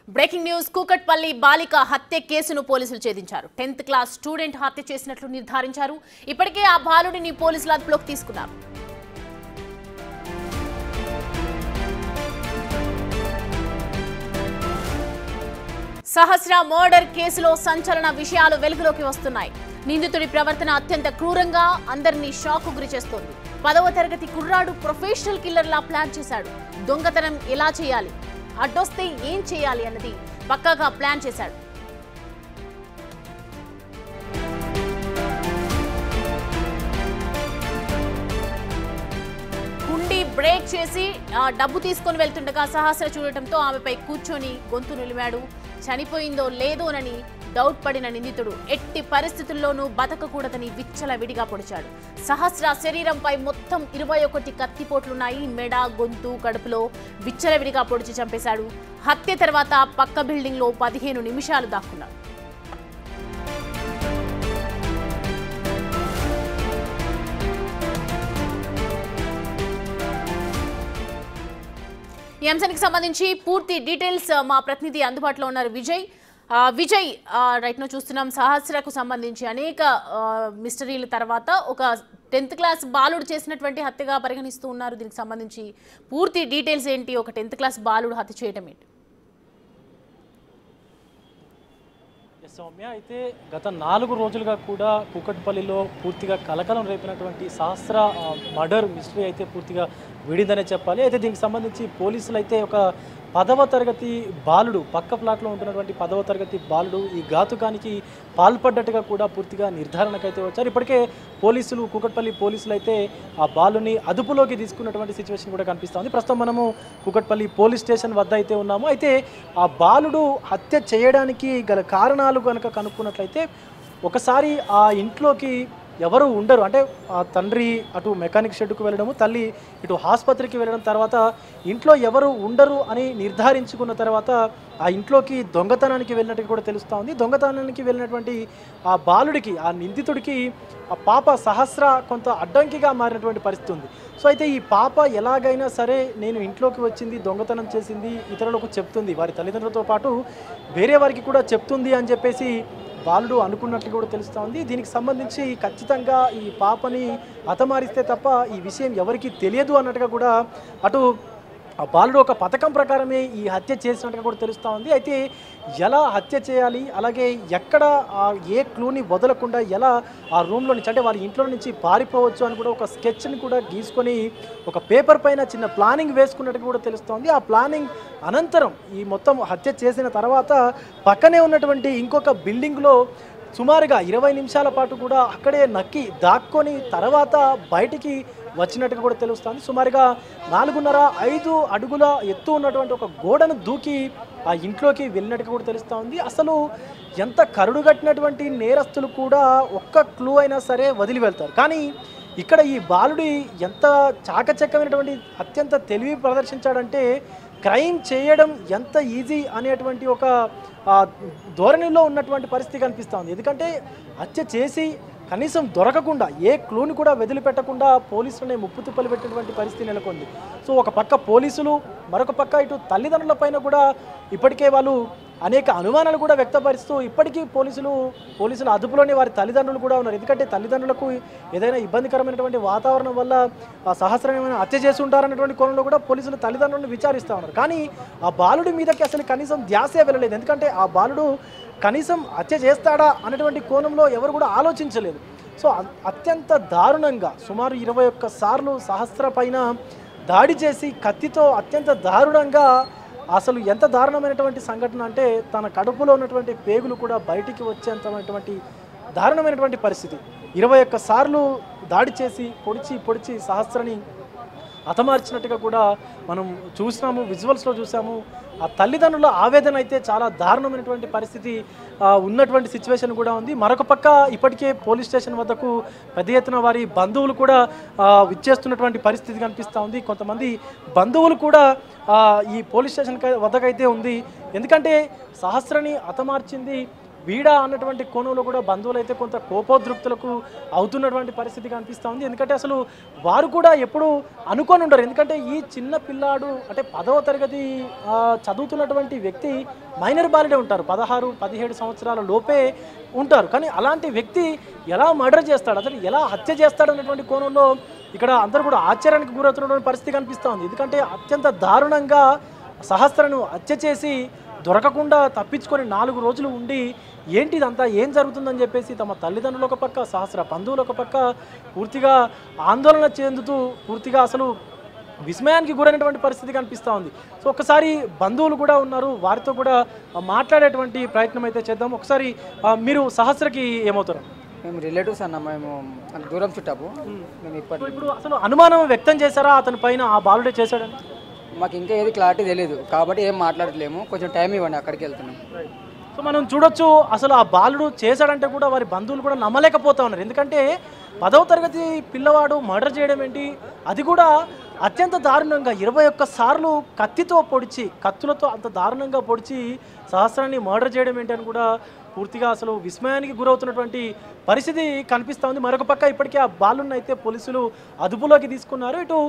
Breaking news Kukatpally బాలిక హత్య కేసును పోలీసులు ఛేదించారు. 10th క్లాస్ స్టూడెంట్ హత్య చేసినట్లు నిర్ధారించారు. ఇప్పటికే ఆ బాలుడిని పోలీసులు అదుపులోకి తీసుకున్నారు. సహస్ర మర్డర్ కేసులో సంచలన విషయాలు వెలుగులోకి వస్తున్నాయి. నిందితుడి ప్రవర్తన అత్యంత క్రూరంగా అందరినీ షాక్ గురి చేస్తోంది. 10వ తరగతి కుర్రాడు ప్రొఫెషనల్ కిల్లర్లా ప్లాన్ చేశాడు. దొంగతనం ఎలా చేయాలి, అడ్డొస్తే ఏం చేయాలి అన్నది పక్కాగా ప్లాన్ చేశాడు. హుండీ బ్రేక్ చేసి డబ్బు తీసుకొని వెళ్తుండగా సహస్ర చూడటంతో ఆమెపై కూర్చొని గొంతు నిలిమాడు. చనిపోయిందో లేదోనని డౌట్ పడిన నిందితుడు ఎట్టి పరిస్థితుల్లోనూ బతకకూడదని విచ్చలవిడిగా పొడిచాడు. సహస్ర శరీరంపై మొత్తం 21 కత్తిపోట్లున్నాయి. మెడ, గొంతు, కడుపులో విచ్చలవిడిగా పొడిచి చంపేశాడు. హత్య తర్వాత పక్క బిల్డింగ్లో 15 నిమిషాలు దాక్కున్నాడు. ఈ అంశానికి సంబంధించి పూర్తి డీటెయిల్స్ మా ప్రతినిధి అందుబాటులో ఉన్నారు విజయ్. రైట్ నో చూస్తున్నాం సహస్రకు సంబంధించి అనేక మిస్టరీల తర్వాత ఒక 10th క్లాస్ బాలుడు చేసినటువంటి హత్యగా పరిగణిస్తూ ఉన్నారు. దీనికి సంబంధించి పూర్తి డీటెయిల్స్ ఏంటి? ఒక 10th క్లాస్ బాలుడు హత్య చేయడం ఏంటి? సౌమ్య, అయితే గత 4 రోజులుగా కూడా కూకట్పల్లిలో పూర్తిగా కలకలం రేపినటువంటి సహస్ర మర్డర్ మిస్టరీ అయితే పూర్తిగా విడిందనే చెప్పాలి. అయితే దీనికి సంబంధించి పోలీసులు అయితే ఒక 10వ తరగతి బాలుడు, పక్క ప్లాట్లో ఉంటున్నటువంటి 10వ తరగతి బాలుడు ఈ ఘాతుకానికి పాల్పడ్డట్టుగా కూడా పూర్తిగా నిర్ధారణకైతే వచ్చారు. ఇప్పటికే కూకట్పల్లి పోలీసులు అయితే ఆ బాలుని అదుపులోకి తీసుకున్నటువంటి సిచ్యువేషన్ కూడా కనిపిస్తుంది. ప్రస్తుతం మనము కూకట్పల్లి పోలీస్ స్టేషన్ వద్ద అయితే ఉన్నాము. అయితే ఆ బాలుడు హత్య చేయడానికి గల కారణాలు కనుక కనుక్కున్నట్లయితే ఒకసారి ఆ ఇంట్లోకి ఎవరు ఉండరు, అంటే ఆ తండ్రి అటు మెకానిక్ షెడ్కు వెళ్ళడము, తల్లి ఇటు ఆసుపత్రికి వెళ్ళడం, తర్వాత ఇంట్లో ఎవరు ఉండరు అని నిర్ధారించుకున్న తర్వాత ఆ ఇంట్లోకి దొంగతనానికి వెళ్ళినట్టు కూడా తెలుస్తూ ఉంది. దొంగతనానికి వెళ్ళినటువంటి ఆ బాలుడికి, ఆ నిందితుడికి ఆ పాప సహస్ర కొంత అడ్డంకిగా మారినటువంటి పరిస్థితి ఉంది. సో అయితే ఈ పాప ఎలాగైనా సరే నేను ఇంట్లోకి వచ్చింది, దొంగతనం చేసింది, ఇతరులకు చెప్తుంది, వారి తల్లిదండ్రులతో పాటు వేరే వారికి కూడా చెప్తుంది అని చెప్పేసి బాలుడు అనుకున్నట్లు కూడా తెలుస్తూ ఉంది. దీనికి సంబంధించి ఖచ్చితంగా ఈ పాపని హతమారిస్తే తప్ప ఈ విషయం ఎవరికి తెలియదు అన్నట్టుగా కూడా అటు ఆ బాలుడు ఒక పథకం ప్రకారమే ఈ హత్య చేసినట్టుగా కూడా తెలుస్తూ ఉంది. అయితే ఎలా హత్య చేయాలి, అలాగే ఎక్కడ ఏ క్లూని వదలకుండా ఎలా ఆ రూమ్లో నుంచి, అంటే వాళ్ళ ఇంట్లో నుంచి పారిపోవచ్చు అని కూడా ఒక స్కెచ్ని కూడా గీసుకొని ఒక పేపర్ పైన చిన్న ప్లానింగ్ వేసుకున్నట్టుగా కూడా తెలుస్తోంది. ఆ ప్లానింగ్ అనంతరం ఈ మొత్తం హత్య చేసిన తర్వాత పక్కనే ఉన్నటువంటి ఇంకొక బిల్డింగ్లో సుమారుగా 20 నిమిషాల పాటు కూడా అక్కడే నక్కి దాక్కొని తర్వాత బయటికి వచ్చినట్టుగా కూడా తెలుస్తుంది. సుమారుగా 4.5 అడుగుల ఎత్తు ఉన్నటువంటి ఒక గోడను దూకి ఆ ఇంట్లోకి వెళ్ళినట్టుగా కూడా తెలుస్తూ ఉంది. అసలు ఎంత కరుడుగట్టినటువంటి నేరస్తులు కూడా ఒక్క క్లూ అయినా సరే వదిలి వెళ్తారు. కానీ ఇక్కడ ఈ బాలుడి ఎంత చాకచక్యమైనటువంటి అత్యంత తెలివి ప్రదర్శించాడంటే క్రైమ్ చేయడం ఎంత ఈజీ అనేటువంటి ఒక ధోరణిలో ఉన్నటువంటి పరిస్థితి కనిపిస్తూ ఉంది. ఎందుకంటే హత్య చేసి కనీసం దొరకకుండా ఏ క్లూని కూడా వదిలిపెట్టకుండా పోలీసులనే ముప్పుతుప్పలు పెట్టినటువంటి పరిస్థితి నెలకొంది. సో ఒక పక్క పోలీసులు, మరొక పక్క ఇటు తల్లిదండ్రుల పైన కూడా ఇప్పటికే వాళ్ళు అనేక అనుమానాలు కూడా వ్యక్తపరుస్తూ ఇప్పటికీ పోలీసుల అదుపులోనే వారి తల్లిదండ్రులు కూడా ఉన్నారు. ఎందుకంటే తల్లిదండ్రులకు ఏదైనా ఇబ్బందికరమైనటువంటి వాతావరణం వల్ల సహస్రమైన హత్య చేసి ఉంటారన్నటువంటి కోణంలో కూడా పోలీసులు తల్లిదండ్రులను విచారిస్తూ ఉన్నారు. కానీ ఆ బాలుడి మీదకి అసలు కనీసం ధ్యాసే వెళ్ళలేదు. ఎందుకంటే ఆ బాలుడు కనీసం హత్య చేస్తాడా అనేటువంటి కోణంలో ఎవరు కూడా ఆలోచించలేదు. సో అత్యంత దారుణంగా సుమారు 21 సార్లు సహస్ర పైన దాడి చేసి కత్తితో అత్యంత దారుణంగా, అసలు ఎంత దారుణమైనటువంటి సంఘటన అంటే తన కడుపులో ఉన్నటువంటి పేగులు కూడా బయటికి వచ్చేంతమైనటువంటి దారుణమైనటువంటి పరిస్థితి. 21 సార్లు దాడి చేసి పొడిచి సహస్రని హతమార్చినట్టుగా కూడా మనం చూసినాము, విజువల్స్లో చూసాము. ఆ తల్లిదండ్రుల ఆవేదన అయితే చాలా దారుణమైనటువంటి పరిస్థితి ఉన్నటువంటి సిచ్యువేషన్ కూడా ఉంది. మరొక పక్క ఇప్పటికే పోలీస్ స్టేషన్ వద్దకు పెద్ద ఎత్తున వారి బంధువులు కూడా విచ్చేస్తున్నటువంటి పరిస్థితి కనిపిస్తూ ఉంది. కొంతమంది బంధువులు కూడా ఈ పోలీస్ స్టేషన్ వద్దకైతే ఉంది. ఎందుకంటే సహస్రని హతమార్చింది వీడా అన్నటువంటి కోణంలో కూడా బంధువులు అయితే కొంత కోపోద్రిక్తులకు అవుతున్నటువంటి పరిస్థితి కనిపిస్తూ ఉంది. ఎందుకంటే అసలు వారు కూడా ఎప్పుడు అనుకొని ఉండరు. ఎందుకంటే ఈ చిన్న పిల్లాడు అంటే 10వ తరగతి చదువుతున్నటువంటి వ్యక్తి మైనర్ బాలుడే ఉంటారు, 16-17 సంవత్సరాల లోపే ఉంటారు. కానీ అలాంటి వ్యక్తి ఎలా మర్డర్ చేస్తాడు, అసలు ఎలా హత్య చేస్తాడు అన్నటువంటి కోణంలో ఇక్కడ అందరూ కూడా ఆశ్చర్యానికి గురవుతున్నటువంటి పరిస్థితి కనిపిస్తూ ఉంది. ఎందుకంటే అత్యంత దారుణంగా సహస్రను హత్య చేసి దొరకకుండా తప్పించుకొని 4 రోజులు ఉండి ఏంటి ఇదంతా ఏం జరుగుతుందని చెప్పేసి తమ తల్లిదండ్రులు ఒక పక్క, సహస్ర బంధువులు ఒక పక్క పూర్తిగా ఆందోళన చెందుతూ పూర్తిగా అసలు విస్మయానికి గురైనటువంటి పరిస్థితి కనిపిస్తూ ఉంది. సో ఒకసారి బంధువులు కూడా ఉన్నారు, వారితో కూడా మాట్లాడేటువంటి ప్రయత్నం అయితే చేద్దాం. ఒకసారి మీరు సహస్రకి ఏమవుతారు? మేము రిలేటివ్స్ అన్న, మేము దూరం చుట్టాము. మేము ఇప్పుడు అసలు అనుమానం వ్యక్తం చేశారా అతని పైన ఆ బాలుడే చేశాడని? మాకు ఇంకా ఏది క్లారిటీ తెలియదు కాబట్టి ఏం మాట్లాడట్లేము, కొంచెం టైం ఇవ్వండి, అక్కడికి వెళ్తున్నాం. సో మనం చూడొచ్చు అసలు ఆ బాలుడు చేశాడంటే కూడా వారి బంధువులు కూడా నమ్మలేకపోతా ఉన్నారు. ఎందుకంటే 10వ తరగతి పిల్లవాడు మర్డర్ చేయడం ఏంటి, అది కూడా అత్యంత దారుణంగా 21 సార్లు కత్తితో పొడిచి, కత్తులతో అంత దారుణంగా పొడిచి సహస్రాన్ని మర్డర్ చేయడం ఏంటి అని కూడా పూర్తిగా అసలు విస్మయానికి గురవుతున్నటువంటి పరిస్థితి కనిపిస్తూ ఉంది. మరొక పక్క ఇప్పటికే ఆ బాలుని అయితే పోలీసులు అదుపులోకి తీసుకున్నారు. ఇటు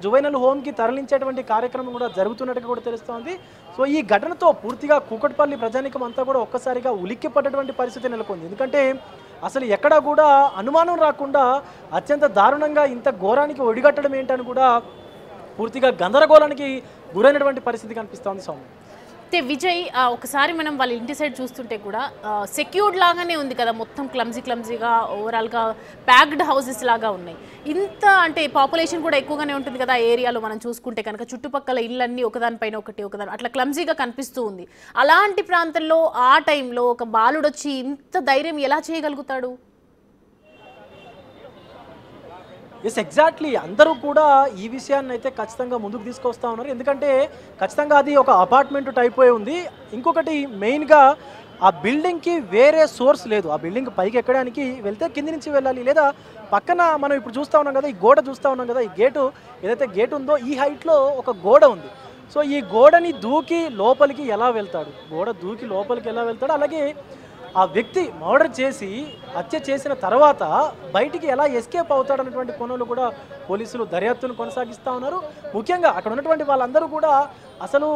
జువైనల్ హోమ్కి తరలించేటువంటి కార్యక్రమం కూడా జరుగుతున్నట్టుగా కూడా తెలుస్తోంది. సో ఈ ఘటనతో పూర్తిగా కూకట్పల్లి ప్రజానికం అంతా కూడా ఒక్కసారిగా ఉలిక్కిపడ్డటువంటి పరిస్థితి నెలకొంది. ఎందుకంటే అసలు ఎక్కడా కూడా అనుమానం రాకుండా అత్యంత దారుణంగా ఇంత ఘోరానికి ఒడిగట్టడం ఏంటని కూడా పూర్తిగా గందరగోళానికి గురైనటువంటి పరిస్థితి కనిపిస్తోంది. సౌమ్య, అయితే విజయ్, ఒకసారి మనం వాళ్ళ ఇంటి సైడ్ చూస్తుంటే కూడా సెక్యూర్డ్ లాగానే ఉంది కదా, మొత్తం క్లమ్జీగా ఓవరాల్గా ప్యాక్డ్ హౌసెస్ లాగా ఉన్నాయి. ఇంత అంటే పాపులేషన్ కూడా ఎక్కువగానే ఉంటుంది కదా ఏరియాలో. మనం చూసుకుంటే కనుక చుట్టుపక్కల ఇళ్ళన్నీ ఒకదానిపైన ఒకటి అట్లా క్లమ్జీగా కనిపిస్తూ ఉంది. అలాంటి ప్రాంతంలో ఆ టైంలో ఒక బాలుడు వచ్చి ఇంత ధైర్యం ఎలా చేయగలుగుతాడు? ఎగ్జాక్ట్లీ, అందరూ కూడా ఈ విషయాన్ని అయితే ఖచ్చితంగా ముందుకు తీసుకొస్తా ఉన్నారు. ఎందుకంటే ఖచ్చితంగా అది ఒక అపార్ట్మెంట్ టైప్ ఉంది. ఇంకొకటి మెయిన్గా ఆ బిల్డింగ్కి వేరే సోర్స్ లేదు. ఆ బిల్డింగ్ పైకి ఎక్కడానికి వెళ్తే కింది నుంచి వెళ్ళాలి, లేదా పక్కన మనం ఇప్పుడు చూస్తూ ఉన్నాం కదా, ఈ గోడ చూస్తూ ఉన్నాం కదా, ఈ గేటు ఏదైతే గేట్ ఉందో ఈ హైట్లో ఒక గోడ ఉంది. సో ఈ గోడని దూకి లోపలికి ఎలా వెళ్తాడు, గోడ దూకి లోపలికి ఎలా వెళ్తాడు, అలాగే ఆ వ్యక్తి మర్డర్ చేసి హత్య చేసిన తర్వాత బయటికి ఎలా ఎస్కేప్ అవుతాడన్నటువంటి కోణంలో కూడా పోలీసులు దర్యాప్తును కొనసాగిస్తూ ఉన్నారు. ముఖ్యంగా అక్కడ ఉన్నటువంటి వాళ్ళందరూ కూడా అసలు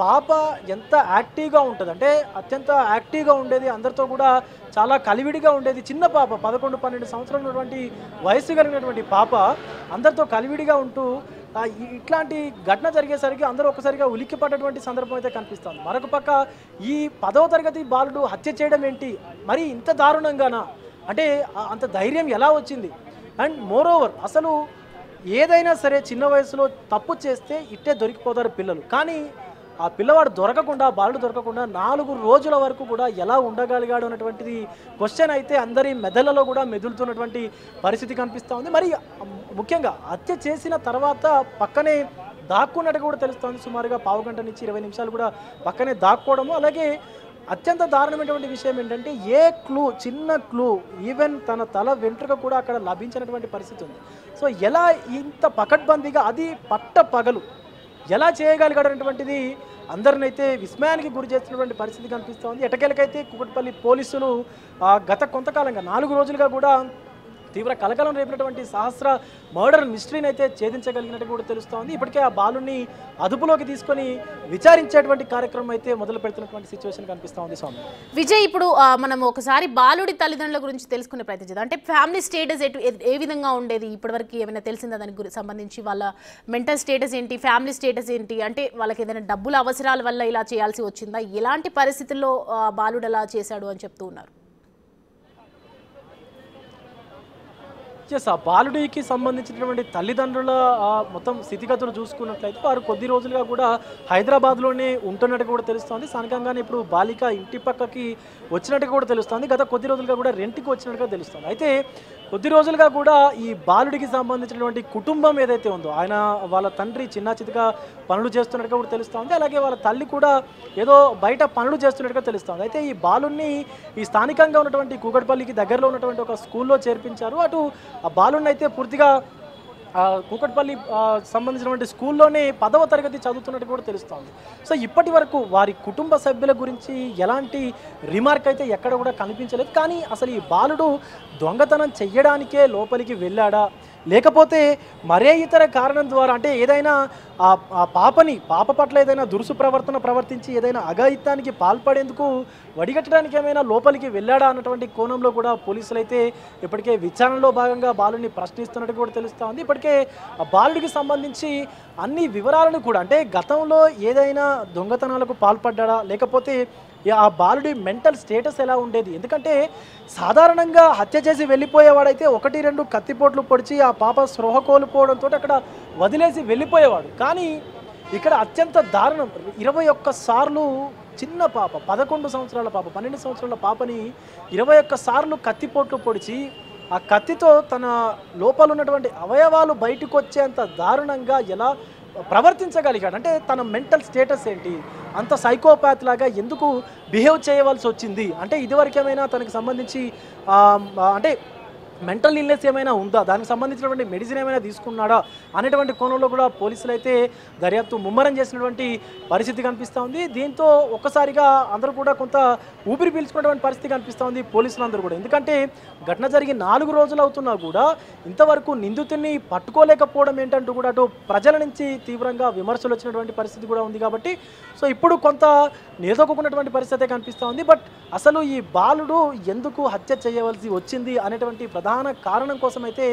పాప ఎంత యాక్టివ్గా ఉంటుంది అంటే అత్యంత యాక్టివ్గా ఉండేది, అందరితో కూడా చాలా కలివిడిగా ఉండేది. చిన్న పాప 11-12 సంవత్సరాలు ఉన్నటువంటి వయసు కలిగినటువంటి పాప అందరితో కలివిడిగా ఉంటూ ఇట్లాంటి ఘటన జరిగేసరికి అందరూ ఒకసారిగా ఉలిక్కిపడ్డటువంటి సందర్భం అయితే కనిపిస్తుంది. మరొక పక్క ఈ 10వ తరగతి బాలుడు హత్య చేయడం ఏంటి, మరి ఇంత దారుణంగానా, అంటే అంత ధైర్యం ఎలా వచ్చింది? అండ్ మోరోవర్ అసలు ఏదైనా సరే చిన్న వయసులో తప్పు చేస్తే ఇట్టే దొరికిపోతారు పిల్లలు, కానీ ఆ పిల్లవాడు దొరకకుండా, బాలుడు దొరకకుండా 4 రోజుల వరకు కూడా ఎలా ఉండగలిగాడు అన్నటువంటిది క్వశ్చన్ అయితే అందరి మెదళ్ళలో కూడా మెదులుతున్నటువంటి పరిస్థితి కనిపిస్తూ ఉంది. మరి ముఖ్యంగా హత్య చేసిన తర్వాత పక్కనే దాక్కున్నట్టు కూడా తెలుస్తోంది. సుమారుగా 15 గంట నుంచి 20 నిమిషాలు కూడా పక్కనే దాక్కోవడము. అలాగే అత్యంత దారుణమైనటువంటి విషయం ఏంటంటే ఏ క్లూ, చిన్న క్లూ, ఈవెన్ తన తల వెంట్రుక కూడా అక్కడ లభించినటువంటి పరిస్థితి ఉంది. సో ఎలా ఇంత పకడ్బందీగా, అది పట్ట పగలు ఎలా చేయగలిగాడు అనేటువంటిది అందరినైతే విస్మయానికి గురి చేస్తున్నటువంటి పరిస్థితి కనిపిస్తోంది. ఎటకేలకైతే కూకట్పల్లి పోలీసులు గత కొంతకాలంగా 4 రోజులుగా కూడా తీవ్ర కలకలం రేపినటువంటి సహస్ర మర్డర్ మిస్టరీని అయితే ఛేదించగలిగినట్టు కూడా తెలుస్తోంది. ఇప్పటికే ఆ బాలుని అదుపులోకి తీసుకొని విచారించేటువంటి కార్యక్రమం అయితే మొదలు పెడుతున్నటువంటి సిచ్యువేషన్ కనిపిస్తూ ఉంది. స్వామి విజయ్, ఇప్పుడు మనం ఒకసారి బాలుడి తల్లిదండ్రుల గురించి తెలుసుకునే ప్రయత్నం చేద్దాం. అంటే ఫ్యామిలీ స్టేటస్ ఏ విధంగా ఉండేది, ఇప్పటివరకు ఏమైనా తెలిసిందా దానికి సంబంధించి? వాళ్ళ మెంటల్ స్టేటస్ ఏంటి, ఫ్యామిలీ స్టేటస్ ఏంటి, అంటే వాళ్ళకి ఏదైనా డబ్బుల అవసరాల వల్ల ఇలా చేయాల్సి వచ్చిందా, ఎలాంటి పరిస్థితుల్లో బాలుడు అలా చేశాడు అని చెప్తూ ఉన్నారు? ఆ బాలుడికి సంబంధించినటువంటి తల్లిదండ్రుల మొత్తం స్థితిగతులు చూసుకున్నట్లయితే వారు కొద్ది రోజులుగా కూడా హైదరాబాద్లోనే ఉంటున్నట్టు కూడా తెలుస్తోంది. స్థానికంగానే ఇప్పుడు బాలిక ఇంటి పక్కకి వచ్చినట్టుగా కూడా తెలుస్తోంది. గత కొద్ది రోజులుగా కూడా రెంట్కి వచ్చినట్టుగా తెలుస్తోంది. అయితే కొద్ది రోజులుగా కూడా ఈ బాలుడికి సంబంధించినటువంటి కుటుంబం ఏదైతే ఉందో, ఆయన వాళ్ళ తండ్రి చిన్న చితగా పనులు చేస్తున్నట్టుగా కూడా తెలుస్తోంది. అలాగే వాళ్ళ తల్లి కూడా ఏదో బయట పనులు చేస్తున్నట్టుగా తెలుస్తోంది. అయితే ఈ బాలుడిని ఈ స్థానికంగా ఉన్నటువంటి కూకట్పల్లికి దగ్గరలో ఉన్నటువంటి ఒక స్కూల్లో చేర్పించారు. అటు ఆ బాలుడిని అయితే పూర్తిగా కూకట్పల్లి సంబంధించినటువంటి స్కూల్లోనే 10వ తరగతి చదువుతున్నట్టు కూడా తెలుస్తోంది. సో ఇప్పటి వరకు వారి కుటుంబ సభ్యుల గురించి ఎలాంటి రిమార్క్ అయితే ఎక్కడ కూడా కనిపించలేదు. కానీ అసలు ఈ బాలుడు దొంగతనం చెయ్యడానికే లోపలికి వెళ్ళాడా, లేకపోతే మరే ఇతర కారణం ద్వారా అంటే ఏదైనా పాప పట్ల ఏదైనా దురుసు ప్రవర్తించి ఏదైనా అఘాయిత్యానికి పాల్పడేందుకు వడిగట్టడానికి ఏమైనా లోపలికి వెళ్ళాడా అన్నటువంటి కోణంలో కూడా పోలీసులు అయితే ఇప్పటికే విచారణలో భాగంగా బాలుడిని ప్రశ్నిస్తున్నట్టు కూడా తెలుస్తూ ఉంది. ఇప్పటికే ఆ బాలుడికి సంబంధించి అన్ని వివరాలను కూడా అంటే గతంలో ఏదైనా దొంగతనాలకు పాల్పడ్డా, లేకపోతే ఆ బాలుడి మెంటల్ స్టేటస్ ఎలా ఉండేది, ఎందుకంటే సాధారణంగా హత్య చేసి వెళ్ళిపోయేవాడైతే 1-2 కత్తిపోట్లు పొడిచి ఆ పాప స్పృహ కోల్పోవడంతో అక్కడ వదిలేసి వెళ్ళిపోయేవాడు. కానీ ఇక్కడ అత్యంత దారుణం, 21 సార్లు చిన్న పాప 11 సంవత్సరాల పాప 12 సంవత్సరాల పాపని 21 సార్లు కత్తిపోట్లు పొడిచి ఆ కత్తితో తన లోపల ఉన్నటువంటి అవయవాలు బయటకు వచ్చేంత దారుణంగా ఎలా ప్రవర్తించగలిగాడు, అంటే తన మెంటల్ స్టేటస్ ఏంటి, అంత సైకోపాత్ లాగా ఎందుకు బిహేవ్ చేయవలసి వచ్చింది, అంటే ఇదివరకేమైనా తనకు సంబంధించి అంటే మెంటల్ ఇల్నెస్ ఏమైనా ఉందా, దానికి సంబంధించినటువంటి మెడిసిన్ ఏమైనా తీసుకున్నాడా అనేటువంటి కోణంలో కూడా పోలీసులు అయితే దర్యాప్తు ముమ్మరం చేసినటువంటి పరిస్థితి కనిపిస్తూ ఉంది. దీంతో ఒక్కసారిగా అందరూ కూడా కొంత ఊపిరి పీల్చుకున్నటువంటి పరిస్థితి కనిపిస్తూ ఉంది పోలీసులందరూ కూడా. ఎందుకంటే ఘటన జరిగి 4 రోజులు అవుతున్నా కూడా ఇంతవరకు నిందితుడిని పట్టుకోలేకపోవడం ఏంటంటూ కూడా అటు ప్రజల నుంచి తీవ్రంగా విమర్శలు వచ్చినటువంటి పరిస్థితి కూడా ఉంది. కాబట్టి సో ఇప్పుడు కొంత నిలదొక్కున్నటువంటి పరిస్థితి కనిపిస్తూ ఉంది. బట్ అసలు ఈ బాలుడు ఎందుకు హత్య చేయవలసి వచ్చింది అనేటువంటి ప్రధాన కారణం కోసం అయితే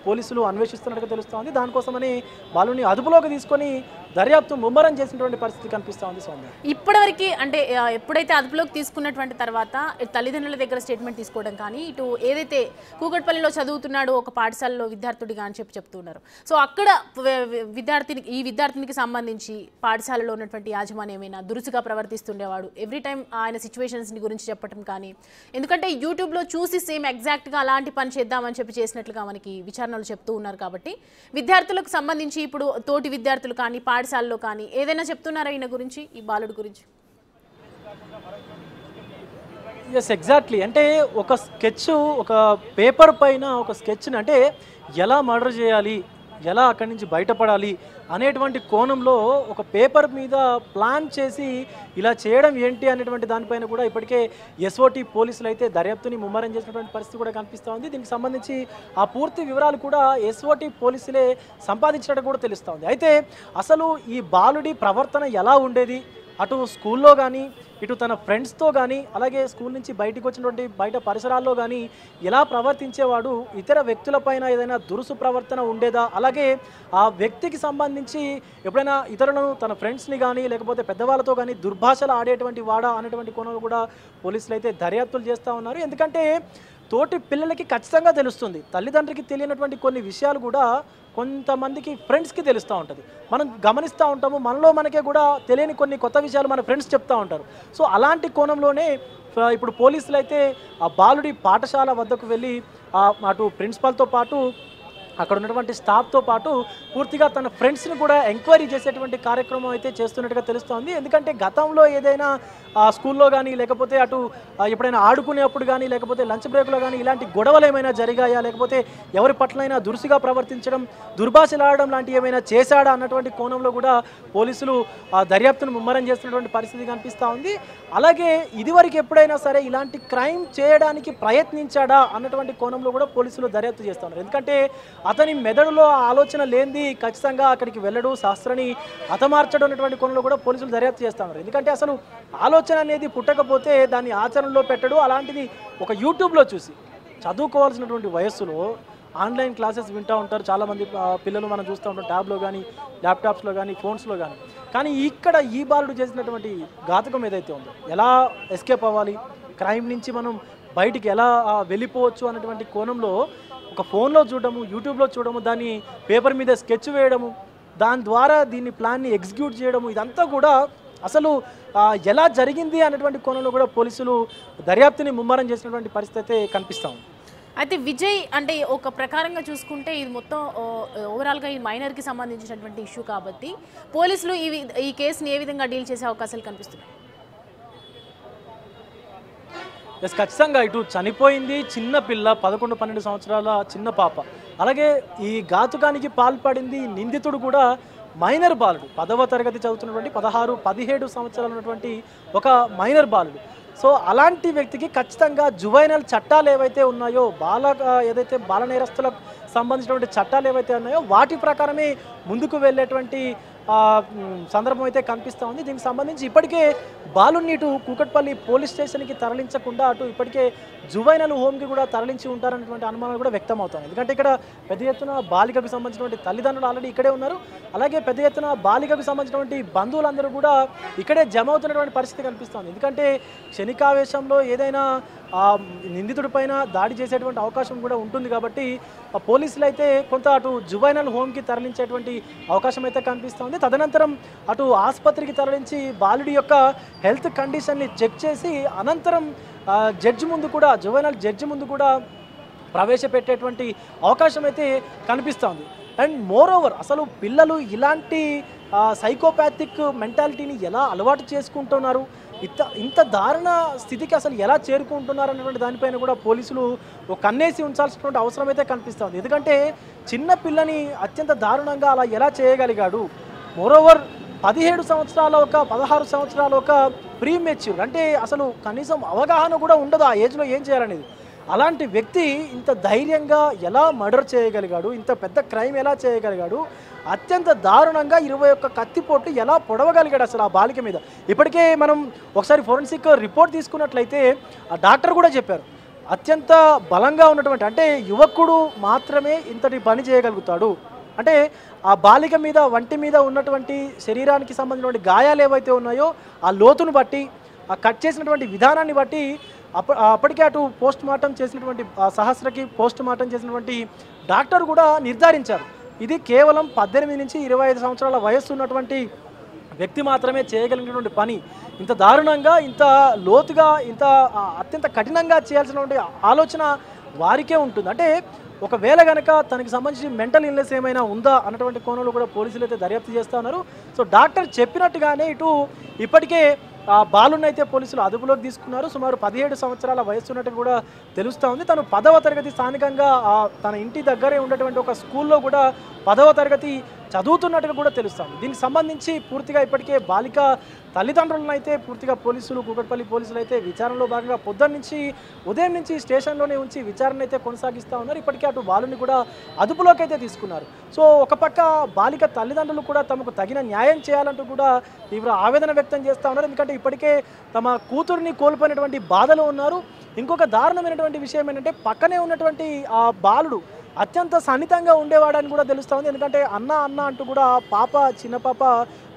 పోలీసులు అన్వేషిస్తున్నట్టుగా తెలుస్తోంది. దానికోసమని బాలుని అదుపులోకి తీసుకొని దర్యాప్తు ముమ్మరం చేసినటువంటి పరిస్థితి కనిపిస్తూ ఉంది. సౌందర్య ఇప్పటివరకు అంటే ఎప్పుడైతే అదుపులోకి తీసుకున్నటువంటి తర్వాత తల్లిదండ్రుల దగ్గర స్టేట్మెంట్ తీసుకోవడం కానీ, ఇటు ఏదైతే కూకట్పల్లిలో చదువుతున్నాడో ఒక పాఠశాలలో విద్యార్థుడిగా అని చెప్తున్నారు. సో అక్కడ ఈ విద్యార్థినికి సంబంధించి పాఠశాలలో ఉన్నటువంటి యాజమాన్యం ఏమైనా దురుసుగా ప్రవర్తిస్తుండేవాడు, ఎవ్రీ టైం ఆయన సిచ్యువేషన్స్ని గురించి చెప్పడం కానీ, ఎందుకంటే యూట్యూబ్లో చూసి సేమ్ ఎగ్జాక్ట్గా అలాంటి పని చేద్దామని చేసినట్లుగా మనకి విచారణలు చెప్తూ ఉన్నారు. కాబట్టి విద్యార్థులకు సంబంధించి ఇప్పుడు తోటి విద్యార్థులు కానీ పాఠశాలలో కానీ ఏదైనా చెప్తున్నారా ఈయన గురించి, ఈ బాలుడి గురించి? Yes, exactly. అంటే ఒక స్కెచ్, ఒక పేపర్ పైన ఒక స్కెచ్ని అంటే ఎలా మర్డర్ చేయాలి, ఎలా అక్కడి నుంచి బయటపడాలి అనేటువంటి కోణంలో ఒక పేపర్ మీద ప్లాన్ చేసి ఇలా చేయడం ఏంటి అనేటువంటి దానిపైన కూడా ఇప్పటికే ఎస్ఓటి పోలీసులు అయితే దర్యాప్తుని ముమ్మరం చేసినటువంటి పరిస్థితి కూడా కనిపిస్తూ ఉంది. దీనికి సంబంధించి ఆ పూర్తి వివరాలు కూడా ఎస్ఓటి పోలీసులే సంపాదించినట్టు కూడా తెలుస్తూ ఉంది. అయితే అసలు ఈ బాలుడి ప్రవర్తన ఎలా ఉండేది, అటు స్కూల్లో కానీ ఇటు తన ఫ్రెండ్స్తో కానీ అలాగే స్కూల్ నుంచి బయటకు వచ్చినటువంటి బయట పరిసరాల్లో కానీ ఎలా ప్రవర్తించేవాడు, ఇతర వ్యక్తులపైన ఏదైనా దురుసు ప్రవర్తన ఉండేదా, అలాగే ఆ వ్యక్తికి సంబంధించి ఎప్పుడైనా ఇతరులను తన ఫ్రెండ్స్ని కానీ లేకపోతే పెద్దవాళ్ళతో కానీ దుర్భాషలు ఆడేటువంటి వాడా అనేటువంటి కోణంలో కూడా పోలీసులు అయితే దర్యాప్తులు చేస్తూ ఉన్నారు. ఎందుకంటే తోటి పిల్లలకి ఖచ్చితంగా తెలుస్తుంది, తల్లిదండ్రికి తెలియనటువంటి కొన్ని విషయాలు కూడా కొంతమందికి ఫ్రెండ్స్కి తెలుస్తూ ఉంటుంది. మనం గమనిస్తూ ఉంటాము, మనలో మనకే కూడా తెలియని కొన్ని కొత్త విషయాలు మన ఫ్రెండ్స్ చెప్తూ ఉంటారు. సో అలాంటి కోణంలోనే ఇప్పుడు పోలీసులు అయితే ఆ బాలుడి పాఠశాల వద్దకు వెళ్ళి అటు ప్రిన్సిపాల్తో పాటు అక్కడ ఉన్నటువంటి స్టాఫ్తో పాటు పూర్తిగా తన ఫ్రెండ్స్ని కూడా ఎంక్వైరీ చేసేటువంటి కార్యక్రమం అయితే చేస్తున్నట్టుగా తెలుస్తోంది. ఎందుకంటే గతంలో ఏదైనా స్కూల్లో కానీ లేకపోతే అటు ఎప్పుడైనా ఆడుకునేప్పుడు కానీ లేకపోతే లంచ్ బ్రేక్లో కానీ ఇలాంటి గొడవలు ఏమైనా జరిగాయా, లేకపోతే ఎవరి పట్లైనా దురుసుగా ప్రవర్తించడం, దుర్భాషలాడడం లాంటివి ఏమైనా చేశాడా అన్నటువంటి కోణంలో కూడా పోలీసులు దర్యాప్తును ముమ్మరం చేస్తున్నటువంటి పరిస్థితి కనిపిస్తూ ఉంది. అలాగే ఇదివరకు ఎప్పుడైనా సరే ఇలాంటి క్రైమ్ చేయడానికి ప్రయత్నించాడా అన్నటువంటి కోణంలో కూడా పోలీసులు దర్యాప్తు చేస్తున్నారు. ఎందుకంటే అతని మెదడులో ఆలోచన లేనిది ఖచ్చితంగా అక్కడికి వెళ్ళడు, శాస్త్రాన్ని హతమార్చడం అనేటువంటి కోణంలో కూడా పోలీసులు దర్యాప్తు చేస్తున్నారు. ఎందుకంటే అసలు ఆలోచన అనేది పుట్టకపోతే దాన్ని ఆచరణలో పెట్టడు. అలాంటిది ఒక యూట్యూబ్లో చూసి చదువుకోవాల్సినటువంటి వయస్సులో ఆన్లైన్ క్లాసెస్ వింటూ ఉంటారు చాలామంది పిల్లలు, మనం చూస్తూ ఉంటాం ట్యాబ్లో కానీ ల్యాప్టాప్స్లో కానీ ఫోన్స్లో కానీ. కానీ ఇక్కడ ఈ బాలుడు చేసినటువంటి ఘాతకం ఏదైతే ఉందో, ఎలా ఎస్కేప్ అవ్వాలి, క్రైమ్ నుంచి మనం బయటికి ఎలా వెళ్ళిపోవచ్చు అన్నటువంటి కోణంలో ఒక ఫోన్లో చూడడము, యూట్యూబ్లో చూడడము, దాన్ని పేపర్ మీద స్కెచ్ వేయడము, దాని ద్వారా దీన్ని ప్లాన్ని ఎగ్జిక్యూట్ చేయడము, ఇదంతా కూడా అసలు ఎలా జరిగింది అనేటువంటి కోణంలో కూడా పోలీసులు దర్యాప్తుని ముమ్మరం చేసినటువంటి పరిస్థితి కనిపిస్తాం. అయితే విజయ్ అంటే ఒక ప్రకారంగా చూసుకుంటే ఇది మొత్తం ఓవరాల్గా ఈ మైనర్కి సంబంధించినటువంటి ఇష్యూ కాబట్టి పోలీసులు ఈ కేసుని ఏ విధంగా డీల్ చేసే అవకాశాలు కనిపిస్తున్నాయి? ఎస్ ఖచ్చితంగా ఇటు చనిపోయింది చిన్న పిల్ల 11-12 సంవత్సరాల చిన్న పాప, అలాగే ఈ ఘాతుకానికి పాల్పడింది నిందితుడు కూడా మైనర్ బాలుడు, 10వ తరగతి చదువుతున్నటువంటి 16-17 సంవత్సరాలు ఉన్నటువంటి ఒక మైనర్ బాలుడు. సో అలాంటి వ్యక్తికి ఖచ్చితంగా జువైనల్ చట్టాలు ఏవైతే ఉన్నాయో, ఏదైతే బాల నేరస్తులకు సంబంధించినటువంటి చట్టాలు ఏవైతే ఉన్నాయో వాటి ప్రకారమే ముందుకు వెళ్ళేటువంటి సందర్భం అయితే కనిపిస్తూ ఉంది. దీనికి సంబంధించి ఇప్పటికే బాలుని ఇటు కూకట్పల్లి పోలీస్ స్టేషన్కి తరలించకుండా అటు ఇప్పటికే జువైనల్ హోమ్కి కూడా తరలించి ఉంటారనేటువంటి అనుమానాలు కూడా వ్యక్తం అవుతాయి. ఎందుకంటే ఇక్కడ పెద్ద ఎత్తున బాలికకు సంబంధించినటువంటి తల్లిదండ్రులు ఆల్రెడీ ఇక్కడే ఉన్నారు, అలాగే పెద్ద ఎత్తున బాలికకు సంబంధించినటువంటి బంధువులందరూ కూడా ఇక్కడే జమ అవుతున్నటువంటి పరిస్థితి కనిపిస్తుంది. ఎందుకంటే క్షణికావేశంలో ఏదైనా నిందితుడి పైన దాడి చేసేటువంటి అవకాశం కూడా ఉంటుంది కాబట్టి పోలీసులు అయితే కొంత అటు జువైనల్ హోమ్కి తరలించేటువంటి అవకాశం అయితే కనిపిస్తుంది. తదనంతరం అటు ఆసుపత్రికి తరలించి బాలుడి యొక్క హెల్త్ కండిషన్ని చెక్ చేసి అనంతరం జడ్జి ముందు కూడా జువైనల్ జడ్జి ముందు కూడా ప్రవేశపెట్టేటువంటి అవకాశం అయితే కనిపిస్తుంది. అండ్ మోర్ ఓవర్ అసలు పిల్లలు ఇలాంటి సైకోపాథిక్ మెంటాలిటీని ఎలా అలవాటు చేసుకుంటున్నారు, ఇంత దారుణ స్థితికి అసలు ఎలా చేరుకుంటున్నారు అన్నటువంటి దానిపైన కూడా పోలీసులు ఒక కన్నేసి ఉంచాల్సినటువంటి అవసరం అయితే కనిపిస్తుంది. ఎందుకంటే చిన్న పిల్లని అత్యంత దారుణంగా అలా ఎలా చేయగలిగాడు, మోరోవర్ 17 సంవత్సరాల 16 సంవత్సరాల ఒక ప్రీ మెచ్యూర్, అంటే అసలు కనీసం అవగాహన కూడా ఉండదు ఆ ఏజ్లో ఏం చేయాలనేది. అలాంటి వ్యక్తి ఇంత ధైర్యంగా ఎలా మర్డర్ చేయగలిగాడు, ఇంత పెద్ద క్రైమ్ ఎలా చేయగలిగాడు, అత్యంత దారుణంగా 21 కత్తిపోట్లు ఎలా పొడవగలిగాడు అసలు ఆ బాలిక మీద. ఇప్పటికే మనం ఒకసారి ఫోరెన్సిక్ రిపోర్ట్ తీసుకున్నట్లయితే ఆ డాక్టర్ కూడా చెప్పారు, అత్యంత బలంగా ఉన్నటువంటి అంటే యువకుడు మాత్రమే ఇంతటి పని చేయగలుగుతాడు. అంటే ఆ బాలిక మీద వంటి మీద ఉన్నటువంటి శరీరానికి సంబంధించినటువంటి గాయాలు ఏవైతే ఉన్నాయో ఆ లోతును బట్టి, ఆ కట్ చేసినటువంటి విధానాన్ని బట్టి అప్పటికే అటు పోస్ట్ మార్టం చేసినటువంటి సహస్రకి పోస్ట్ మార్టం చేసినటువంటి డాక్టర్ కూడా నిర్ధారించారు, ఇది కేవలం 18 నుంచి 25 సంవత్సరాల వయస్సు ఉన్నటువంటి వ్యక్తి మాత్రమే చేయగలిగినటువంటి పని. ఇంత దారుణంగా, ఇంత లోతుగా, ఇంత అత్యంత కఠినంగా చేయాల్సినటువంటి ఆలోచన వారికే ఉంటుంది. అంటే ఒకవేళ కనుక తనకి సంబంధించి మెంటల్ ఇల్నెస్ ఏమైనా ఉందా అన్నటువంటి కోణంలో కూడా పోలీసులు అయితే దర్యాప్తు చేస్తూ ఉన్నారు. సో డాక్టర్ చెప్పినట్టుగానే ఇటు ఇప్పటికే బాలుని అయితే పోలీసులు అదుపులోకి తీసుకున్నారు. సుమారు 17 సంవత్సరాల వయస్సు ఉన్నట్టు కూడా తెలుస్తూ ఉంది. తను 10వ తరగతి స్థానికంగా తన ఇంటి దగ్గరే ఉన్నటువంటి ఒక స్కూల్లో కూడా 10వ తరగతి చదువుతున్నట్టుగా కూడా తెలుస్తుంది. దీనికి సంబంధించి పూర్తిగా ఇప్పటికే బాలిక తల్లిదండ్రులను అయితే పూర్తిగా పోలీసులు, కూకట్పల్లి పోలీసులు అయితే విచారణలో భాగంగా ఉదయం నుంచి స్టేషన్లోనే ఉంచి విచారణ అయితే కొనసాగిస్తూ ఉన్నారు. ఇప్పటికే అటు బాలుని కూడా అదుపులోకి అయితే తీసుకున్నారు. సో ఒక పక్క బాలిక తల్లిదండ్రులు కూడా తమకు తగిన న్యాయం చేయాలంటూ కూడా తీవ్ర ఆవేదన వ్యక్తం చేస్తూ ఉన్నారు. ఎందుకంటే ఇప్పటికే తమ కూతురిని కోల్పోయినటువంటి బాధలో ఉన్నారు. ఇంకొక దారుణమైనటువంటి విషయం ఏంటంటే పక్కనే ఉన్నటువంటి ఆ బాలుడు అత్యంత సన్నిహితంగా ఉండేవాడని కూడా తెలుస్తుంది. ఎందుకంటే అన్న అంటూ కూడా చిన్న పాప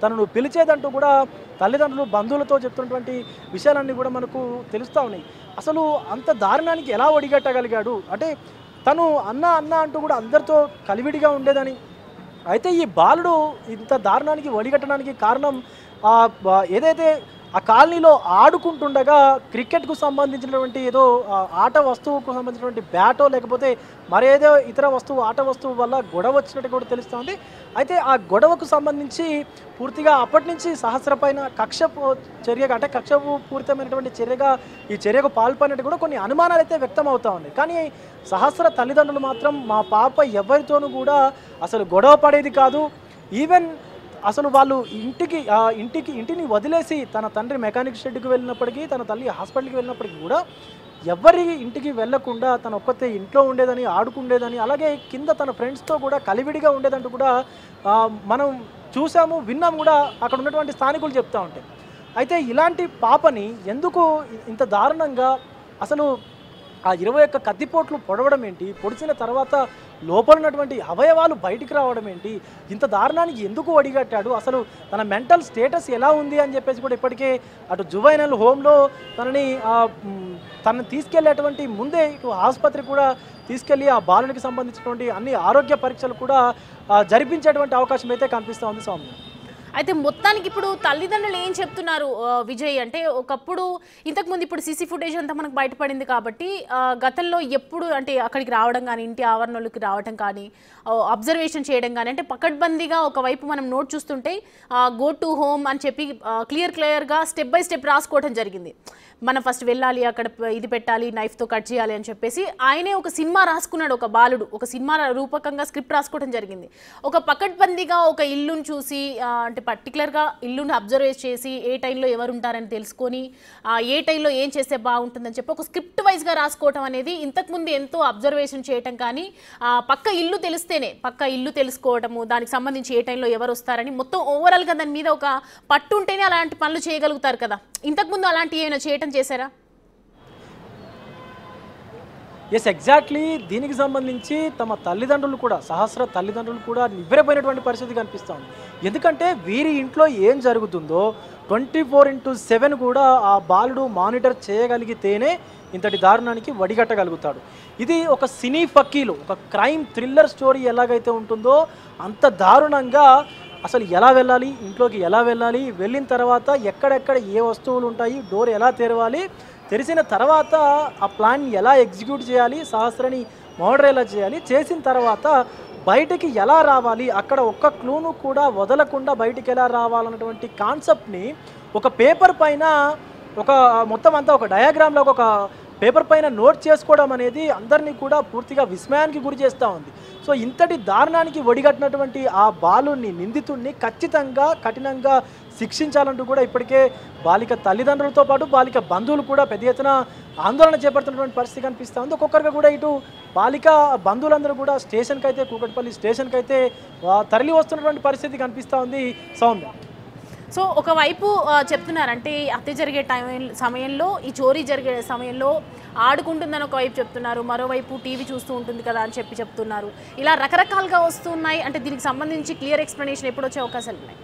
తనను పిలిచేదంటూ కూడా తల్లిదండ్రులు బంధువులతో చెప్తున్నటువంటి విషయాలన్నీ కూడా మనకు తెలుస్తూ ఉన్నాయి. అసలు అంత దారుణానికి ఎలా ఒడిగట్టగలిగాడు అంటే తను అన్న అంటూ కూడా అందరితో కలివిడిగా ఉండేదని. అయితే ఈ బాలుడు ఇంత దారుణానికి ఒడిగట్టడానికి కారణం ఏదైతే ఆ కాలనీలో ఆడుకుంటుండగా క్రికెట్కు సంబంధించినటువంటి ఏదో ఆట వస్తువుకు సంబంధించినటువంటి బ్యాటో లేకపోతే మరేదో ఇతర ఆట వస్తువు వల్ల గొడవ వచ్చినట్టు కూడా తెలుస్తుంది. అయితే ఆ గొడవకు సంబంధించి పూర్తిగా అప్పటి నుంచి సహస్ర పైన కక్షపూరితమైనటువంటి చర్యగా ఈ చర్యకు పాల్పడినట్టు కూడా కొన్ని అనుమానాలు అయితే వ్యక్తం అవుతా ఉన్నాయి. కానీ సహస్ర తల్లిదండ్రులు మాత్రం మా పాప ఎవరితోనూ కూడా అసలు గొడవ పడేది కాదు, ఈవెన్ అసలు వాళ్ళు ఇంటిని వదిలేసి తన తండ్రి మెకానిక్ షెడ్కి వెళ్ళినప్పటికీ, తన తల్లి హాస్పిటల్కి వెళ్ళినప్పటికీ కూడా ఎవరి ఇంటికి వెళ్లకుండా తన ఒక్కతే ఇంట్లో ఉండేదని, ఆడుకుండేదని, అలాగే కింద తన ఫ్రెండ్స్తో కూడా కలివిడిగా ఉండేదంటూ కూడా మనం చూసాము, విన్నాము కూడా అక్కడ ఉన్నటువంటి స్థానికులు చెప్తూ ఉంటాయి. అయితే ఇలాంటి పాపని ఎందుకు ఇంత దారుణంగా అసలు ఆ 21 కత్తిపోట్లు పొడవడం ఏంటి, పొడిచిన తర్వాత లోపల ఉన్నటువంటి అవయవాలు బయటికి రావడం ఏంటి, ఇంత దారుణానికి ఎందుకు ఒడిగట్టాడు, అసలు తన మెంటల్ స్టేటస్ ఎలా ఉంది అని చెప్పేసి కూడా ఇప్పటికే అటు జువైనల్ హోమ్లో తనని తీసుకెళ్లేటువంటి ముందే ఇటు ఆసుపత్రి కూడా తీసుకెళ్లి ఆ బాలునికి సంబంధించినటువంటి అన్ని ఆరోగ్య పరీక్షలు కూడా జరిపించేటువంటి అవకాశం అయితే కనిపిస్తూ ఉంది. సౌమ్య, అయితే మొత్తానికి ఇప్పుడు తల్లిదండ్రులు ఏం చెప్తున్నారు విజయ్ అంటే ఒకప్పుడు ఇంతకుముందు ఇప్పుడు సీసీ ఫుటేజ్ అంతా మనకు బయటపడింది కాబట్టి గతంలో ఎప్పుడు అంటే అక్కడికి రావడం కానీ ఇంటి ఆవరణలోకి రావడం కానీ అబ్జర్వేషన్ చేయడం కానీ అంటే పకడ్బందీగా ఒకవైపు మనం నోట్ చూస్తుంటే గో టు హోమ్ అని చెప్పి క్లియర్గా స్టెప్ బై స్టెప్ రాసుకోవడం జరిగింది. మనం ఫస్ట్ వెళ్ళాలి, అక్కడ ఇది పెట్టాలి, నైఫ్తో కట్ చేయాలి అని చెప్పేసి ఆయనే ఒక సినిమా రాసుకున్నాడు. ఒక బాలుడు ఒక సినిమా రూపకంగా స్క్రిప్ట్ రాసుకోవడం జరిగింది. ఒక పకడ్బందీగా ఒక ఇల్లును చూసి అంటే పర్టికులర్గా ఇల్లుని అబ్జర్వ్ చేసి ఏ టైంలో ఎవరు ఉంటారని తెలుసుకొని ఏ టైంలో ఏం చేస్తే బాగుంటుందని చెప్పి ఒక స్క్రిప్ట్ వైజ్గా రాసుకోవటం అనేది ఇంతకుముందు ఎంతో అబ్జర్వేషన్ చేయటం కానీ పక్క ఇల్లు తెలిస్తేనే పక్క ఇల్లు తెలుసుకోవటము, దానికి సంబంధించి ఏ టైంలో ఎవరు వస్తారని మొత్తం ఓవరాల్గా దాని మీద ఒక పట్టు ఉంటేనే అలాంటి పనులు చేయగలుగుతారు కదా. ఇంతకుముందు అలాంటి ఏమైనా చేయటం చేశారా? Yes, exactly. దీనికి సంబంధించి తమ తల్లిదండ్రులు కూడా సహస్ర తల్లిదండ్రులు కూడా నివ్వెరపోయినటువంటి పరిస్థితి కనిపిస్తుంది. ఎందుకంటే వీరి ఇంట్లో ఏం జరుగుతుందో 24/7 కూడా ఆ బాలుడు మానిటర్ చేయగలిగితేనే ఇంతటి దారుణానికి వడిగట్టగలుగుతాడు. ఇది ఒక సినీ ఫక్కీలో ఒక క్రైమ్ థ్రిల్లర్ స్టోరీ ఎలాగైతే ఉంటుందో అంత దారుణంగా అసలు ఎలా వెళ్ళాలి, ఇంట్లోకి ఎలా వెళ్ళాలి, వెళ్ళిన తర్వాత ఎక్కడెక్కడ ఏ వస్తువులు ఉంటాయి, డోర్ ఎలా తెరవాలి, తెరిచిన తర్వాత ఆ ప్లాన్ ఎలా ఎగ్జిక్యూట్ చేయాలి, సహస్రని మర్డర్ ఎలా చేయాలి, చేసిన తర్వాత బయటికి ఎలా రావాలి, అక్కడ ఒక్క క్లూను కూడా వదలకుండా బయటికి ఎలా రావాలన్నటువంటి కాన్సెప్ట్ని ఒక పేపర్ పైన ఒక మొత్తం అంతా ఒక డయాగ్రామ్లో ఒక పేపర్ పైన నోట్ చేసుకోవడం అనేది అందరినీ కూడా పూర్తిగా విస్మయానికి గురి చేస్తూ ఉంది. సో ఇంతటి దారుణానికి ఒడిగట్టినటువంటి ఆ బాలుని నిందితుడిని ఖచ్చితంగా కఠినంగా శిక్షించాలంటూ కూడా ఇప్పటికే బాలిక తల్లిదండ్రులతో పాటు బాలిక బంధువులు కూడా పెద్ద ఎత్తున ఆందోళన చేపడుతున్నటువంటి పరిస్థితి కనిపిస్తూ ఉంది. ఒక్కొక్కరిగా కూడా ఇటు బాలిక బంధువులందరూ కూడా స్టేషన్కి అయితే కూకట్పల్లి స్టేషన్కి అయితే తరలి వస్తున్నటువంటి పరిస్థితి కనిపిస్తూ ఉంది సౌమ్య. సో ఒకవైపు చెప్తున్నారంటే హత్య జరిగే సమయంలో ఈ చోరీ జరిగే సమయంలో ఆడుకుంటుందని ఒకవైపు చెప్తున్నారు, మరోవైపు టీవీ చూస్తూ ఉంటుంది కదా అని చెప్తున్నారు. ఇలా రకరకాలుగా వస్తున్నాయి. అంటే దీనికి సంబంధించి క్లియర్ ఎక్స్ప్లెనేషన్ ఎప్పుడు వచ్చే అవకాశాలు ఉన్నాయి?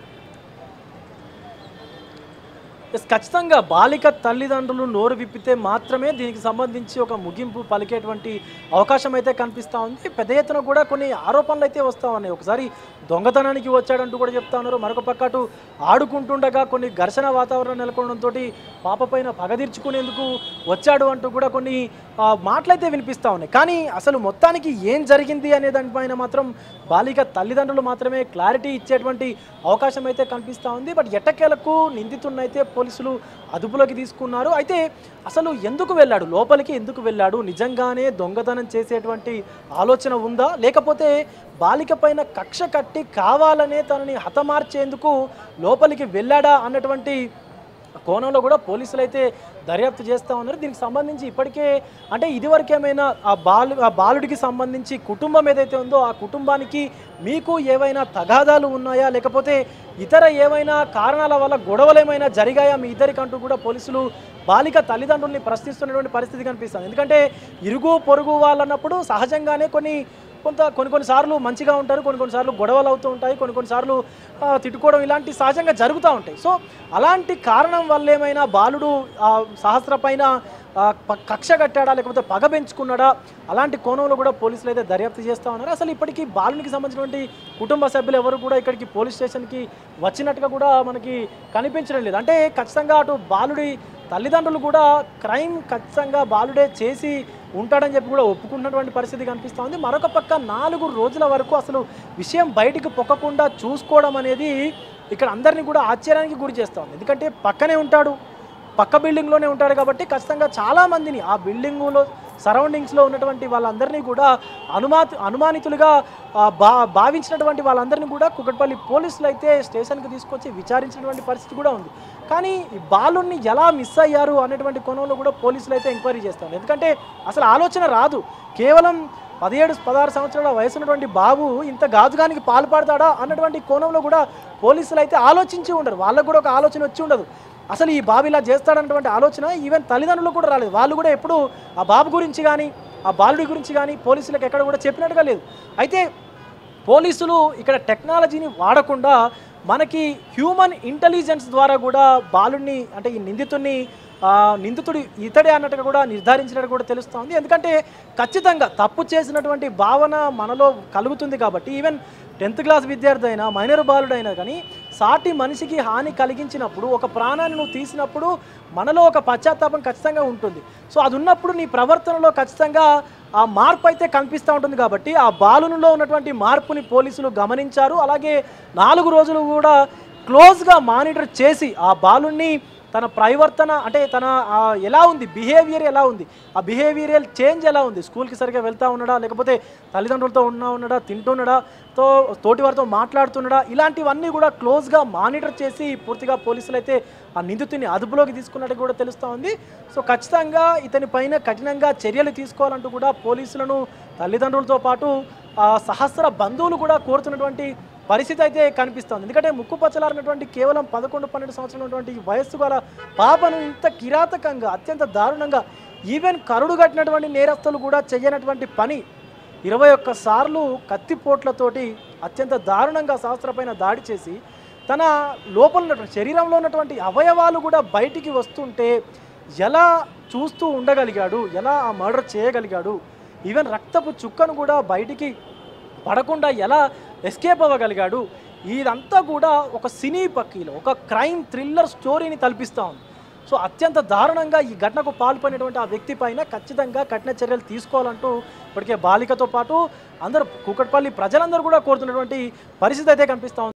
ఖచ్చితంగా బాలిక తల్లిదండ్రులు నోరు విప్పితే మాత్రమే దీనికి సంబంధించి ఒక ముగింపు పలికేటువంటి అవకాశం అయితే కనిపిస్తూ ఉంది. పెద్ద ఎత్తున కూడా కొన్ని ఆరోపణలు అయితే వస్తూ ఉన్నాయి. ఒకసారి దొంగతనానికి వచ్చాడంటూ కూడా చెప్తా ఉన్నారు. మరొక పక్క అటు ఆడుకుంటుండగా కొన్ని ఘర్షణ వాతావరణం నెలకొనడంతో పాప పైన పగ తీర్చుకునేందుకు వచ్చాడు అంటూ కూడా కొన్ని మాటలైతే వినిపిస్తూ ఉన్నాయి. కానీ అసలు మొత్తానికి ఏం జరిగింది అనే దానిపైన మాత్రం బాలిక తల్లిదండ్రులు మాత్రమే క్లారిటీ ఇచ్చేటువంటి అవకాశం అయితే కనిపిస్తూ ఉంది. బట్ ఎట్టకేలకు నిందితున్నైతే పోలీసులు అదుపులోకి తీసుకున్నారు. అయితే అసలు ఎందుకు వెళ్ళాడు, లోపలికి ఎందుకు వెళ్ళాడు, నిజంగానే దొంగతనం చేసేటువంటి ఆలోచన ఉందా, లేకపోతే బాలిక పైన కక్ష కట్టి కావాలనే తనని హతమార్చేందుకు లోపలికి వెళ్ళాడా అన్నటువంటి కోణంలో కూడా పోలీసులు అయితే దర్యాప్తు చేస్తూ ఉన్నారు. దీనికి సంబంధించి ఇప్పటికే అంటే ఇదివరకేమైనా ఆ బాలుడికి సంబంధించి కుటుంబం ఏదైతే ఉందో ఆ కుటుంబానికి మీకు ఏవైనా తగాదాలు ఉన్నాయా, లేకపోతే ఇతర ఏవైనా కారణాల వల్ల గొడవలు ఏమైనా జరిగాయా మీ ఇద్దరికంటూ కూడా పోలీసులు బాలిక తల్లిదండ్రుల్ని ప్రశ్నిస్తున్నటువంటి పరిస్థితి కనిపిస్తుంది. ఎందుకంటే ఇరుగు పొరుగు వాళ్ళన్నప్పుడు సహజంగానే కొన్నిసార్లు మంచిగా ఉంటారు, కొన్నిసార్లు గొడవలు అవుతూ ఉంటాయి, కొన్నిసార్లు తిట్టుకోవడం ఇలాంటి సహజంగా జరుగుతూ ఉంటాయి. సో అలాంటి కారణం వల్ల ఏమైనా బాలుడు సహస్ర పైన కక్ష కట్టాడా, లేకపోతే పగ పెంచుకున్నాడా, అలాంటి కోణంలో కూడా పోలీసులు అయితే దర్యాప్తు చేస్తూ ఉన్నారు. అసలు ఇప్పటికీ బాలునికి సంబంధించినటువంటి కుటుంబ సభ్యులు ఎవరు కూడా ఇక్కడికి పోలీస్ స్టేషన్కి వచ్చినట్టుగా కూడా మనకి కనిపించడం లేదు. అంటే ఖచ్చితంగా అటు బాలుడి తల్లిదండ్రులు కూడా క్రైమ్ ఖచ్చితంగా బాలుడే చేసి ఉంటాడని చెప్పి కూడా ఒప్పుకున్నటువంటి పరిస్థితి కనిపిస్తూ ఉంది. మరొక పక్క 4 రోజుల వరకు అసలు విషయం బయటికి పొక్కకుండా చూసుకోవడం అనేది ఇక్కడ అందరినీ కూడా ఆశ్చర్యానికి గురి చేస్తూ ఉంది. ఎందుకంటే పక్కనే ఉంటాడు, పక్క బిల్డింగ్లోనే ఉంటాడు కాబట్టి ఖచ్చితంగా చాలామందిని ఆ బిల్డింగులో సరౌండింగ్స్లో ఉన్నటువంటి వాళ్ళందరినీ కూడా అనుమానితులుగా భావించినటువంటి వాళ్ళందరినీ కూడా కూకట్పల్లి పోలీసులు అయితే స్టేషన్కి తీసుకొచ్చి విచారించినటువంటి పరిస్థితి కూడా ఉంది. కానీ ఈ బాలుని ఎలా మిస్ అయ్యారు అనేటువంటి కోణంలో కూడా పోలీసులు అయితే ఎంక్వైరీ చేస్తారు. ఎందుకంటే అసలు ఆలోచన రాదు. కేవలం 17-16 సంవత్సరాల వయసు ఉన్నటువంటి బాబు ఇంత గాజుగానికి పాల్పడతాడా అన్నటువంటి కోణంలో కూడా పోలీసులు అయితే ఆలోచించి ఉండరు. వాళ్ళకు కూడా ఒక ఆలోచన వచ్చి ఉండదు. అసలు ఈ బాబు ఇలా చేస్తాడన్నటువంటి ఆలోచన ఈవెన్ తల్లిదండ్రులు కూడా రాలేదు. వాళ్ళు కూడా ఎప్పుడు ఆ బాబు గురించి కానీ ఆ బాలుడి గురించి కానీ పోలీసులకు ఎక్కడ కూడా చెప్పినట్టుగా లేదు. అయితే పోలీసులు ఇక్కడ టెక్నాలజీని వాడకుండా మనకి హ్యూమన్ ఇంటెలిజెన్స్ ద్వారా కూడా బాలుడిని అంటే ఈ నిందితుడు ఇతడే అన్నట్టుగా కూడా నిర్ధారించినట్టు కూడా తెలుస్తుంది. ఎందుకంటే ఖచ్చితంగా తప్పు చేసినటువంటి భావన మనలో కలుగుతుంది కాబట్టి ఈవెన్ 10th క్లాస్ విద్యార్థి అయినా మైనర్ బాలుడైనా కానీ సాటి మనిషికి హాని కలిగించినప్పుడు ఒక ప్రాణాన్ని నువ్వు తీసినప్పుడు మనలో ఒక పశ్చాత్తాపం ఖచ్చితంగా ఉంటుంది. సో అది ఉన్నప్పుడు నీ ప్రవర్తనలో ఖచ్చితంగా ఆ మార్పు అయితే కనిపిస్తూ ఉంటుంది. కాబట్టి ఆ బాలునిలో ఉన్నటువంటి మార్పుని పోలీసులు గమనించారు. అలాగే 4 రోజులు కూడా క్లోజ్గా మానిటర్ చేసి ఆ బాలుని తన ప్రవర్తన అంటే తన ఎలా ఉంది, బిహేవియర్ ఎలా ఉంది, ఆ బిహేవియరల్ చేంజ్ ఎలా ఉంది, స్కూల్కి సరిగ్గా వెళ్తూ ఉన్నాడా, లేకపోతే తల్లిదండ్రులతో ఉన్నాడా, తింటున్నాడా, తోటి వారితో మాట్లాడుతున్నాడా, ఇలాంటివన్నీ కూడా క్లోజ్గా మానిటర్ చేసి పూర్తిగా పోలీసులు అయితే ఆ నిందితుని అదుపులోకి తీసుకున్నట్టు కూడా తెలుస్తూ ఉంది. సో ఖచ్చితంగా ఇతని పైన కఠినంగా చర్యలు తీసుకోవాలంటూ కూడా పోలీసులను తల్లిదండ్రులతో పాటు సహస్ర బంధువులు కూడా కోరుతున్నటువంటి పరిస్థితి అయితే కనిపిస్తుంది. ఎందుకంటే ముక్కుపచ్చలారినటువంటి కేవలం 11-12 సంవత్సరాలు ఉన్నటువంటి వయస్సు గల పాపను ఇంత కిరాతకంగా అత్యంత దారుణంగా ఈవెన్ కరుడు కట్టినటువంటి నేరస్తులు కూడా చేయనటువంటి పని 21 సార్లు కత్తిపోట్లతోటి అత్యంత దారుణంగా సహస్రపైన దాడి చేసి తన లోపల ఉన్నటువంటి శరీరంలో ఉన్నటువంటి అవయవాలు కూడా బయటికి వస్తుంటే ఎలా చూస్తూ ఉండగలిగాడు, ఎలా ఆ మర్డర్ చేయగలిగాడు, ఈవెన్ రక్తపు చుక్కను కూడా బయటికి పడకుండా ఎలా ఎస్కేప్ అవ్వగలిగాడు, ఇదంతా కూడా ఒక సినీ పక్కీలో ఒక క్రైమ్ థ్రిల్లర్ స్టోరీని తలపిస్తూ ఉంది. సో అత్యంత దారుణంగా ఈ ఘటనకు పాల్పడినటువంటి ఆ వ్యక్తి పైన ఖచ్చితంగా కఠిన చర్యలు తీసుకోవాలంటూ ఇప్పటికే బాలికతో పాటు అందరూ కూకట్పల్లి ప్రజలందరూ కూడా కోరుతున్నటువంటి పరిస్థితి అయితే కనిపిస్తూ ఉంది.